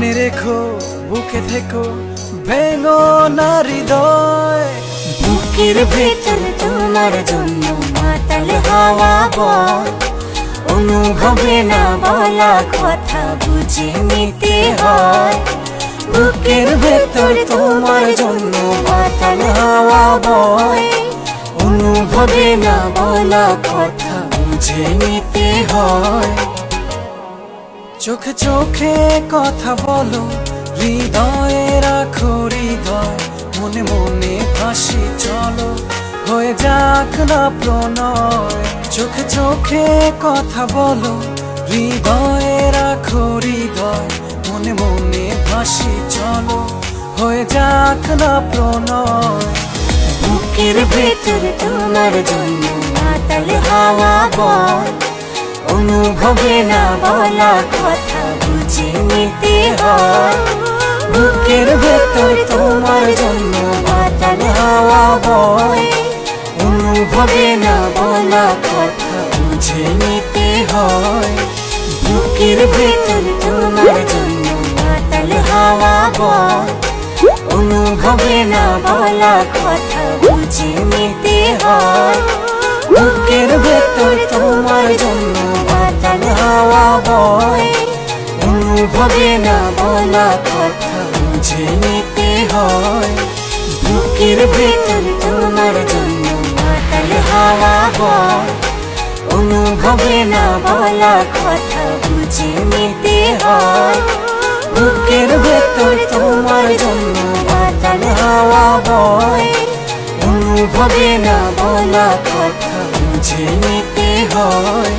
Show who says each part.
Speaker 1: মনে রেখো বুকে থেকো ভেঙো না হৃদয়।
Speaker 2: বুকের ভেতর তোমার জন্য মাতাল হাওয়া বয়, অনুভবে না বলা কথা বুঝে নিতে হয়। বুকের ভেতর তোমার জন্য মাতাল হাওয়া বয়, অনুভবে না বলা কথা বুঝে নিতে হয়।
Speaker 1: চোখে চোখে কথা বলো, হৃদয়ে রাখো হৃদয়, মনে মনে ভাসি চলো, হয়ে যাক না প্রণয়। চোখে চোখে কথা বলো, হৃদয়ে রাখো হৃদয়, মনে মনে ভাসি চলো, হয়ে যাক না প্রণয়।
Speaker 2: বুকের ভেতর তোমার জন্য মাতাল হাওয়া বয়, অনুভবে না বলা কথা বুঝে নিতে হয়। বুকের ভেতর তোমার জন্য মাতাল হাওয়া বয়, অনুভবে না বলা কথা বুঝে নিতে হয়। বুকের ভেতর তোমার জন্য মাতাল হাওয়া বয়, অনুভবে না বলা কথা বুঝে নিতে হয়। বুকের ভেতর তোমার জন্য মাতাল হাওয়া বয়, অনুভবে না বলা কথা বুঝে নিতে হয়। বুকের ভেতর তোমার জন্য মাতাল হাওয়া বয়, অনুভবে না বলা কথা বুঝে নিতে হয়। বুকের ভেতর তোমার জন্য মাতাল হাওয়া বয়, অনুভবে না বলা কথা বুঝে নিতে হয়।